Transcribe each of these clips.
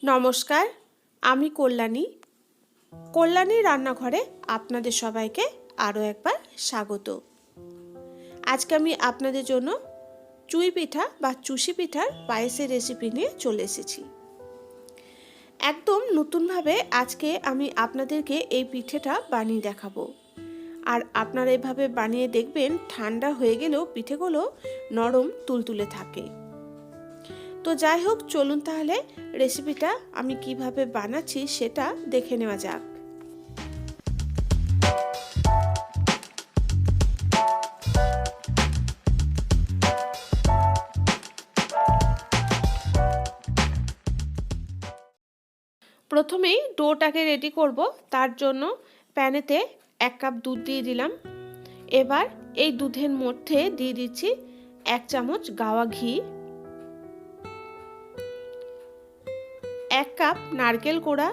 নমস্কার, আমি কল্যাণী রান্নাঘরে আপনাদের সবাইকে আরও একবার স্বাগত। আজকে আমি আপনাদের জন্য চুই পিঠা বা চুষি পিঠার পায়েসের রেসিপি নিয়ে চলে এসেছি। একদম নতুনভাবে আজকে আমি আপনাদেরকে এই পিঠেটা বানিয়ে দেখাবো। আর আপনারা এভাবে বানিয়ে দেখবেন, ঠান্ডা হয়ে গেলেও পিঠেগুলো নরম তুলতুলে থাকে। তো যাই হোক, চলুন তাহলে রেসিপিটা আমি কিভাবে বানাচ্ছি সেটা দেখে নেওয়া যাক। প্রথমেই ডোটাকে রেডি করব। তার জন্য প্যানেতে 1 কাপ দুধ দিয়ে দিলাম। এবার এই দুধের মধ্যে দিয়ে দিচ্ছি 1 চামচ গাওয়া ঘি, 1 কাপ নারকেল কোড়া,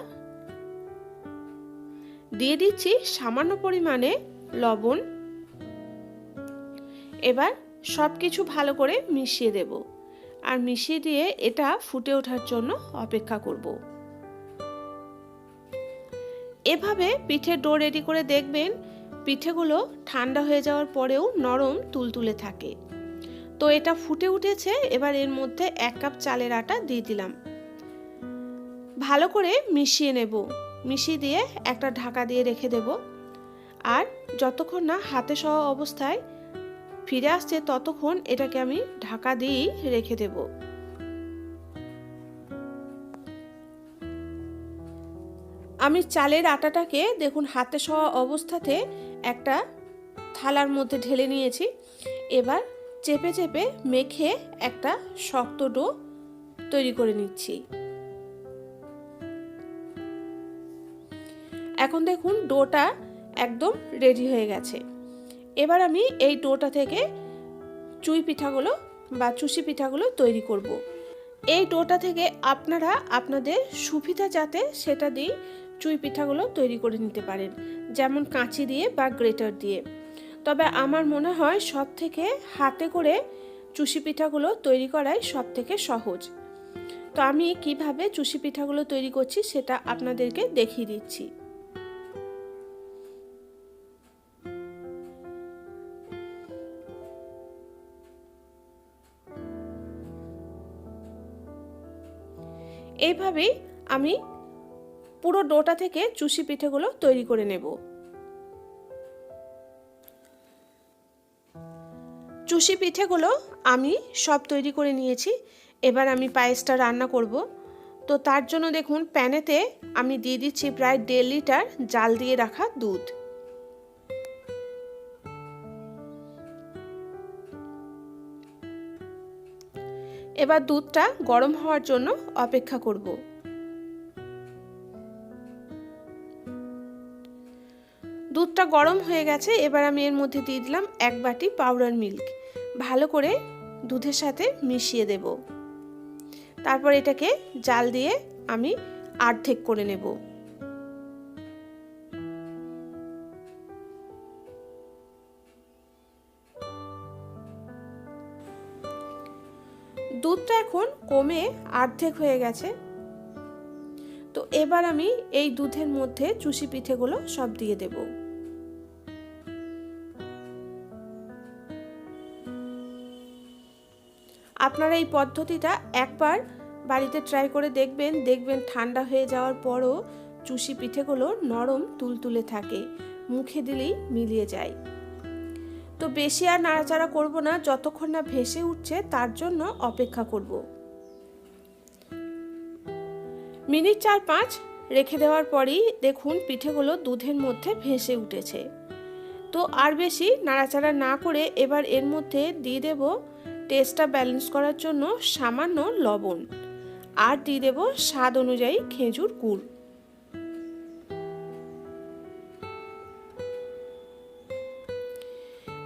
দিয়ে দিচ্ছি সামান্য পরিমাণে লবণ। এবার সব কিছু ভালো করে মিশিয়ে দেব আর মিশিয়ে দিয়ে এটা ফুটে ওঠার জন্য অপেক্ষা করব। এভাবে পিঠের ডো রেডি করে দেখবেন, পিঠেগুলো ঠান্ডা হয়ে যাওয়ার পরেও নরম তুলতুলে থাকে। তো এটা ফুটে উঠেছে। এবার এর মধ্যে 1 কাপ চালের আটা দিয়ে দিলাম। ভালো করে মিশিয়ে নেব। মিশিয়ে দিয়ে একটা ঢাকা দিয়ে রেখে দেব। আর যতক্ষণ না হাতে সহ অবস্থায় ফিরে আসছে ততক্ষণ এটাকে আমি ঢাকা দিয়েই রেখে দেব। আমি চালের আটাটাকে দেখুন হাতে সহ অবস্থাতে একটা থালার মধ্যে ঢেলে নিয়েছি। এবার চেপে চেপে মেখে একটা শক্ত ডো তৈরি করে নিচ্ছি। এখন দেখুন ডোটা একদম রেডি হয়ে গেছে। এবার আমি এই ডোটা থেকে চুই পিঠাগুলো বা চুষি পিঠাগুলো তৈরি করব। এই ডোটা থেকে আপনারা আপনাদের সুবিধা যাতে সেটা দিয়ে চুই পিঠাগুলো তৈরি করে নিতে পারেন, যেমন কাঁচি দিয়ে বা গ্রেটার দিয়ে। তবে আমার মনে হয় সব থেকে হাতে করে চুষি পিঠাগুলো তৈরি করাই সব থেকে সহজ। তো আমি কিভাবে চুষি পিঠাগুলো তৈরি করছি সেটা আপনাদেরকে দেখিয়ে দিচ্ছি। এইভাবেই আমি পুরো ডোটা থেকে চুষি পিঠেগুলো তৈরি করে নেব। চুষি পিঠেগুলো আমি সব তৈরি করে নিয়েছি। এবার আমি পায়েসটা রান্না করব। তো তার জন্য দেখুন প্যানেতে আমি দিয়ে দিচ্ছি প্রায় 1.5 লিটার জাল দিয়ে রাখা দুধ। এবার দুধটা গরম হওয়ার জন্য অপেক্ষা করব। দুধটা গরম হয়ে গেছে। এবার আমি এর মধ্যে দিয়ে দিলাম 1 বাটি পাউডার মিল্ক। ভালো করে দুধের সাথে মিশিয়ে দেব। তারপর এটাকে জাল দিয়ে আমি অর্ধেক করে নেব। দুধটা এখন কমে অর্ধেক হয়ে গেছে। তো এবার আমি এই দুধের মধ্যে চুষি পিঠেগুলো সব দিয়ে দেব। আপনারা এই পদ্ধতিটা একবার বাড়িতে ট্রাই করে দেখবেন ঠান্ডা হয়ে যাওয়ার পরও চুষি পিঠেগুলো নরম তুলতুলে থাকে, মুখে দিলেই মিলিয়ে যায়। তো বেশি আর নাড়াচাড়া করব না, যতক্ষণ না ভেসে উঠছে তার জন্য অপেক্ষা করব। মিনিট 4-5 রেখে দেওয়ার পরই দেখুন পিঠেগুলো দুধের মধ্যে ভেসে উঠেছে। তো আর বেশি নাড়াচাড়া না করে এবার এর মধ্যে দিয়ে দেব টেস্টটা ব্যালেন্স করার জন্য সামান্য লবণ, আর দিয়ে দেব স্বাদ অনুযায়ী খেজুর গুড়।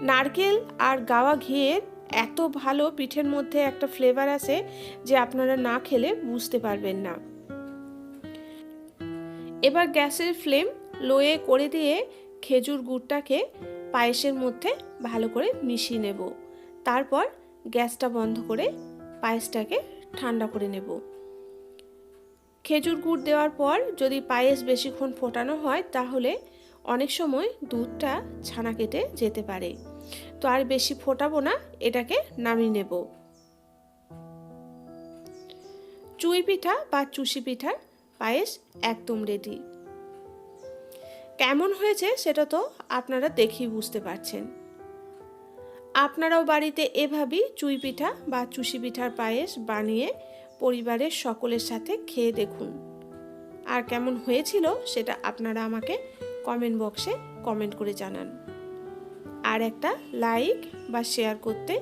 নারকেল আর গাওয়া ঘিয়ের এত ভালো পিঠের মধ্যে একটা ফ্লেভার আছে যে আপনারা না খেলে বুঝতে পারবেন না। এবার গ্যাসের ফ্লেম লোয়ে করে দিয়ে খেজুর গুড়টাকে পায়েসের মধ্যে ভালো করে মিশিয়ে নেব। তারপর গ্যাসটা বন্ধ করে পায়েসটাকে ঠান্ডা করে নেব। খেজুর গুড় দেওয়ার পর যদি পায়েস বেশিক্ষণ ফোটানো হয় তাহলে অনেক সময় দুধটা ছানা কেটে যেতে পারে। তো আর বেশি ফোটাবো না, এটাকে নামিয়ে নেব। চুই পিঠা বা চুষি পিঠার পায়েস একদম রেডি। কেমন হয়েছে সেটা তো আপনারা দেখেই বুঝতে পারছেন। আপনারাও বাড়িতে এভাবেই চুই পিঠা বা চুষি পিঠার পায়েস বানিয়ে পরিবারের সকলের সাথে খেয়ে দেখুন। আর কেমন হয়েছিল সেটা আপনারা আমাকে কমেন্ট বক্সে কমেন্ট করে জানান। আর একটা লাইক বা শেয়ার করতে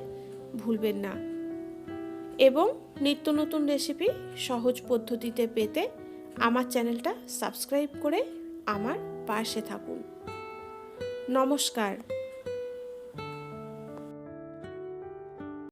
ভুলবেন না। এবং নিত্য নতুন রেসিপি সহজ পদ্ধতিতে পেতে আমার চ্যানেলটা সাবস্ক্রাইব করে আমার পাশে থাকুন। নমস্কার।